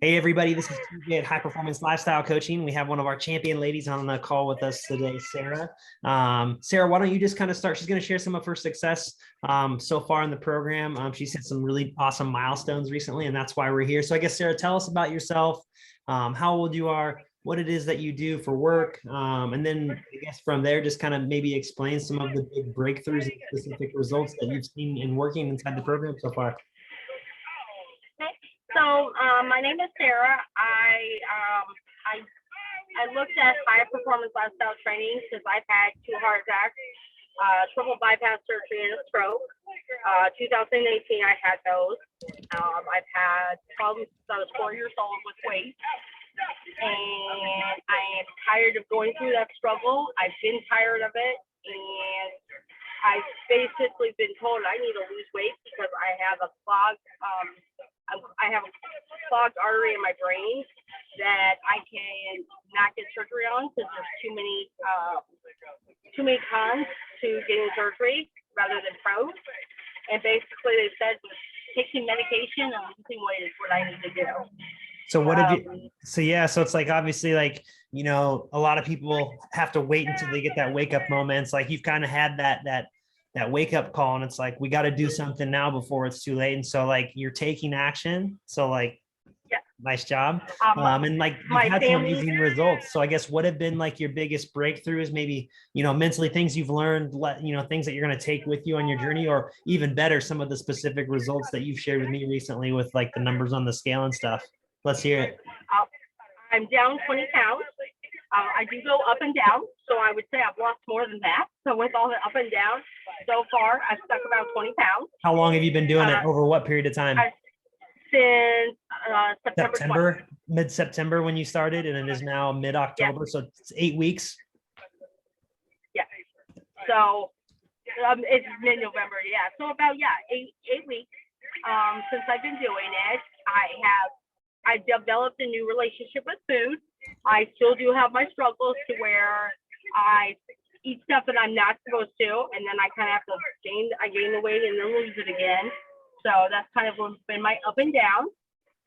Hey everybody, this is TJ at High Performance Lifestyle Coaching. We have one of our champion ladies on the call with us today, Sara. Sara, why don't you just kind of start? She's going to share some of her success so far in the program. She's hit some really awesome milestones recently, and that's why we're here. So I guess, Sara, tell us about yourself, how old you are, what it is that you do for work, and then I guess from there, just kind of maybe explain some of the big breakthroughs and specific results that you've seen in working inside the program so far. So my name is Sara. I looked at high performance lifestyle training since I've had 2 heart attacks, triple bypass surgery, and a stroke. 2018, I had those. I've had problems since I was 4 years old with weight, and I am tired of going through that struggle. I've been tired of it, and I've basically been told I need to lose weight because I have a clogged artery in my brain that I can not get surgery on because there's too many cons to getting surgery rather than pros. And basically they said taking medication and losing weight is what I need to do. So what did you, so it's like, obviously, like, you know, a lot of people have to wait until they get that wake up moment. It's like, you've kind of had that wake up call, and it's like, we got to do something now before it's too late. And so like, you're taking action. So like, yeah, nice job. And like, you've had some amazing results. So I guess what have been like your biggest breakthroughs, maybe, you know, mentally, things you've learned, you know, things that you're going to take with you on your journey, or even better, some of the specific results that you've shared with me recently with like the numbers on the scale and stuff. Let's hear it. I'm down 20 pounds. I do go up and down, so I would say I've lost more than that. So with all the up and down, so far, I've stuck about 20 pounds. How long have you been doing it? Over what period of time? Since September, mid-September when you started, and it is now mid-October, yeah. So it's 8 weeks. Yeah. So it's mid-November, yeah. So about, eight weeks since I've been doing it. I developed a new relationship with food. I still do have my struggles to where I eat stuff that I'm not supposed to, and then I kind of have to gain the weight and then lose it again. So that's kind of been my up and down.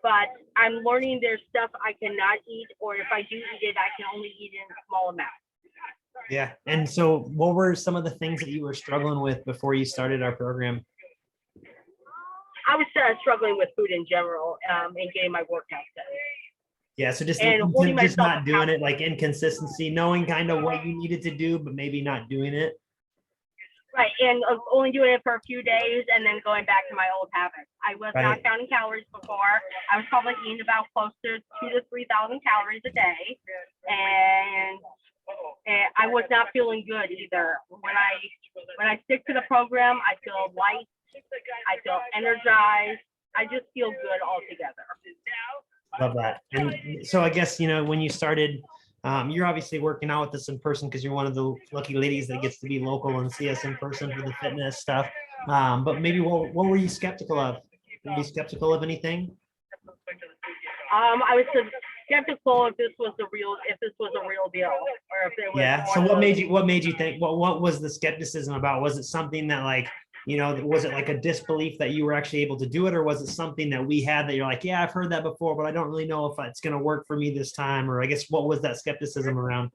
But I'm learning there's stuff I cannot eat, or if I do eat it, I can only eat in a small amount. Yeah. And so what were some of the things that you were struggling with before you started our program? I was struggling with food in general, and getting my workouts done. Yeah, so just not doing it, like inconsistency, knowing kind of what you needed to do, but maybe not doing it. Right, and only doing it for a few days and then going back to my old habits. I was not counting calories before. I was probably eating about close to 2,000 to 3,000 calories a day, and I was not feeling good either. When I stick to the program, I feel light. I feel energized. I just feel good altogether. Love that. And so I guess, you know, when you started, you're obviously working out with us in person because you're one of the lucky ladies that gets to be local and see us in person for the fitness stuff. But maybe what were you skeptical of? Were you skeptical of anything? I was skeptical if this was a real deal, or if there was. Yeah. So what made you think? What was the skepticism about? Was it something that, like, you know, was it like a disbelief that you were actually able to do it, or was it something that we had that you're like, yeah, I've heard that before, but I don't really know if it's going to work for me this time? Or I guess, what was that skepticism around?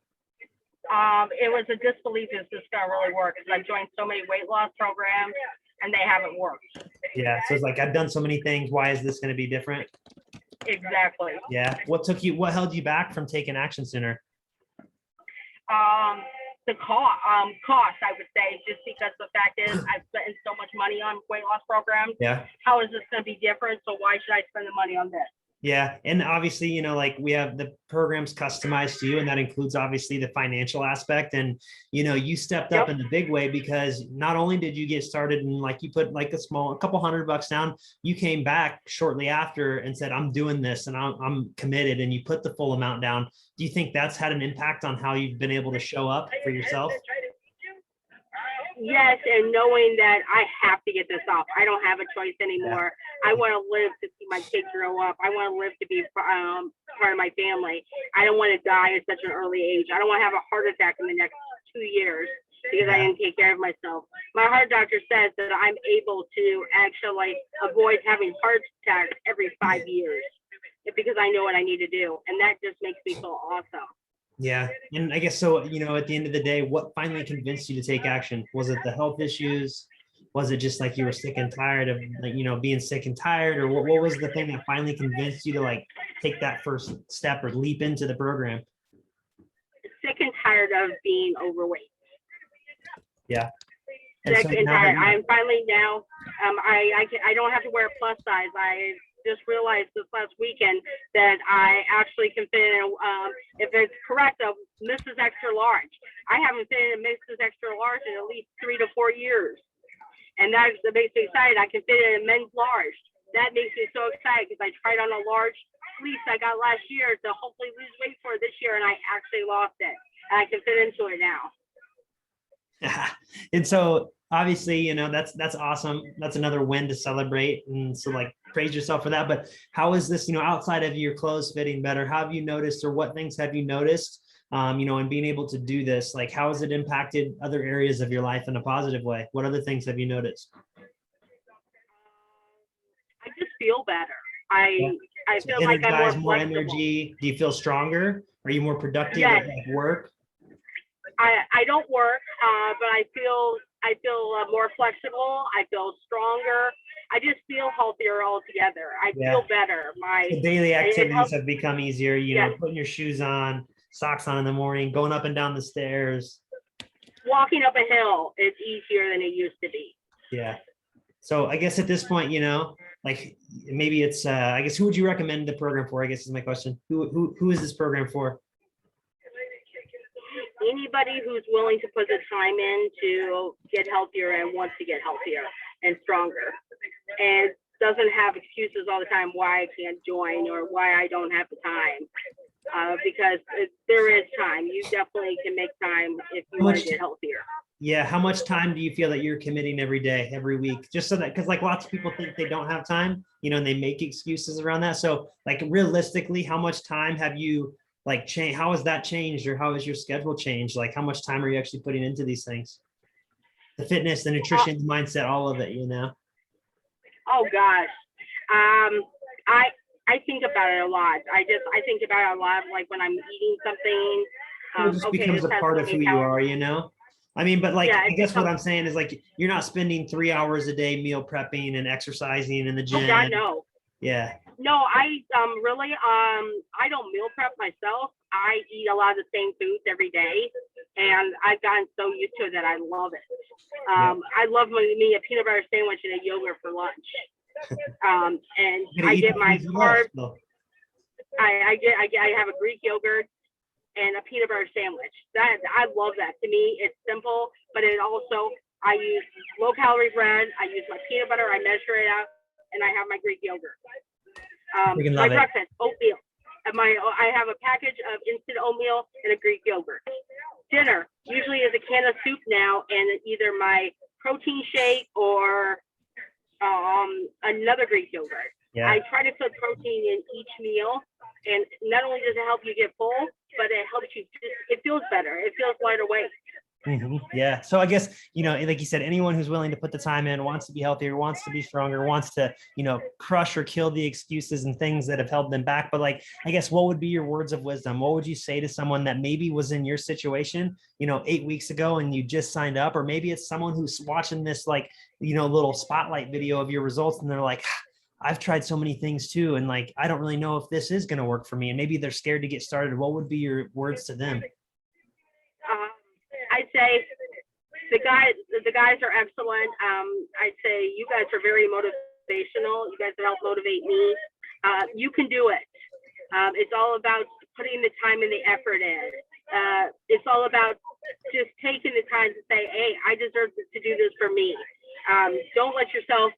It was a disbelief, is this going to really work? Because I've joined so many weight loss programs and they haven't worked. Yeah. So it's like, I've done so many things. Why is this going to be different? Exactly. Yeah. What held you back from taking action sooner? The cost, I would say, just because the fact is I've spent so much money on weight loss programs. Yeah. How is this going to be different? So why should I spend the money on this? Yeah. And obviously, you know, like, we have the programs customized to you, and that includes obviously the financial aspect. And, you know, you stepped up in the big way, because not only did you get started and like you put like a couple $100 down, you came back shortly after and said, I'm doing this and I'm committed, and you put the full amount down. Do you think that's had an impact on how you've been able to show up for yourself? Yes, and knowing that I have to get this off. I don't have a choice anymore. I want to live to see my kids grow up. I want to live to be part of my family. I don't want to die at such an early age. I don't want to have a heart attack in the next 2 years. because I didn't take care of myself. My heart doctor says that I'm able to actually avoid having heart attacks every 5 years because I know what I need to do. And that just makes me feel awesome. Yeah. And I guess so, at the end of the day, what finally convinced you to take action? Was it the health issues? Was it just like you were sick and tired of being sick and tired? Or what was the thing that finally convinced you to like take that first step or leap into the program? Sick and tired of being overweight. Yeah. Sick and tired. I'm finally now, I don't have to wear a plus size. I just realized this last weekend that I actually can fit in, if it's correct, a Mrs. Extra Large. I haven't fit in a Mrs. Extra Large in at least 3 to 4 years. And that makes me excited. I can fit in a men's large. That makes me so excited because I tried on a large fleece I got last year to hopefully lose weight for this year, and I actually lost it. And I can fit into it now. And so obviously, that's awesome. That's another win to celebrate. And so like praise yourself for that. But how is this, outside of your clothes fitting better, how have you noticed, or what things have you noticed, and being able to do this, like how has it impacted other areas of your life in a positive way? What other things have you noticed? I just feel better. I feel like I'm more flexible. Energy. Do you feel stronger? Are you more productive at work? I don't work, but I feel more flexible. I feel stronger. I just feel healthier altogether. I feel better. The daily activities have become easier. Putting your shoes on, socks on in the morning, going up and down the stairs. Walking up a hill is easier than it used to be. Yeah. So I guess at this point, like maybe it's, I guess, who would you recommend the program for? I guess is my question. Who is this program for? Anybody who's willing to put the time in to get healthier and wants to get healthier and stronger, and doesn't have excuses all the time why I can't join or why I don't have the time, because there is time. You definitely can make time if you want to get healthier. Yeah. How much time do you feel that you're committing every day, every week? Just so that, because like lots of people think they don't have time, and they make excuses around that. So like realistically, how much time have you like changed? How has that changed, or how has your schedule changed? Like how much time are you actually putting into these things? The fitness, the nutrition, the mindset, all of it, Oh gosh. I think about it a lot. I think about it a lot, like when I'm eating something. It just becomes a part of who you are, I mean, but like, I guess what I'm saying is like, you're not spending 3 hours a day meal prepping and exercising in the gym. Oh God, no. Yeah. No, I really, I don't meal prep myself. I eat a lot of the same foods every day, and I've gotten so used to it that I love it. I love me a peanut butter sandwich and a yogurt for lunch. And I get my carbs. I have a Greek yogurt and a peanut butter sandwich. I love that. To me, it's simple, but it also, I use low calorie bread. I use my peanut butter. I measure it out, and I have my Greek yogurt. My breakfast, oatmeal. I have a package of instant oatmeal and a Greek yogurt. Dinner usually is a can of soup now, and either my protein shake or another Greek yogurt. Yeah. I try to put protein in each meal, and not only does it help you get full, but it helps you. It feels better. It feels lighter weight. Mm-hmm. Yeah. So I guess, like you said, anyone who's willing to put the time in, wants to be healthier, wants to be stronger, wants to, crush or kill the excuses and things that have held them back. But like, I guess, what would be your words of wisdom? What would you say to someone that maybe was in your situation, 8 weeks ago and you just signed up, or maybe it's someone who's watching this, like, little spotlight video of your results and they're like, I've tried so many things too. And like, I don't really know if this is going to work for me. And maybe they're scared to get started. What would be your words to them? I'd say the guys are excellent. I'd say you guys are very motivational. You guys have helped motivate me. You can do it. It's all about putting the time and the effort in. It's all about just taking the time to say, hey, I deserve to do this for me. Don't let yourself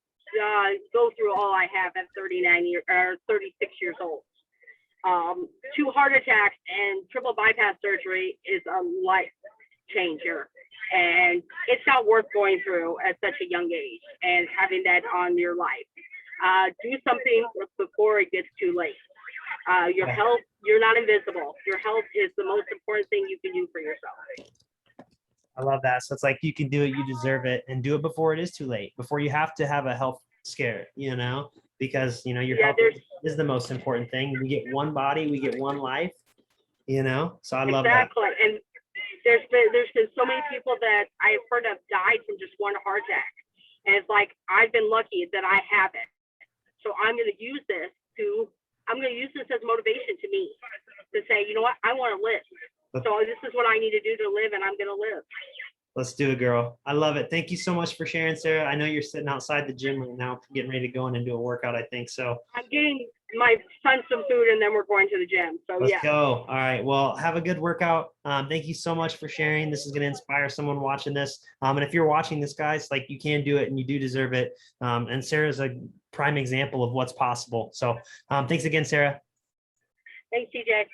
go through all I have at 36 years old. 2 heart attacks and triple bypass surgery is a life changer, and it's not worth going through at such a young age and having that on your life. Do something before it gets too late. Your health, you're not invisible. Your health is the most important thing you can do for yourself. I love that. So it's like, you can do it, you deserve it, and do it before it is too late, before you have to have a health scare, because, your Yeah, health is the most important thing. We get one body, we get one life, so I love that. exactly. And there's been so many people that I've heard of died from just one heart attack. And it's like, I've been lucky that I haven't. So I'm going to use this as motivation to me to say, you know what, I want to live. So this is what I need to do to live, and I'm going to live. Let's do it, girl. I love it. Thank you so much for sharing, Sarah. I know you're sitting outside the gym right now, getting ready to go in and do a workout, I think. So I'm getting my son some food, and then we're going to the gym. So let's yeah. go. All right. Well, have a good workout. Thank you so much for sharing. This is going to inspire someone watching this. And if you're watching this, guys, like, you can do it and you do deserve it. And Sarah's a prime example of what's possible. So thanks again, Sarah. Thanks, TJ.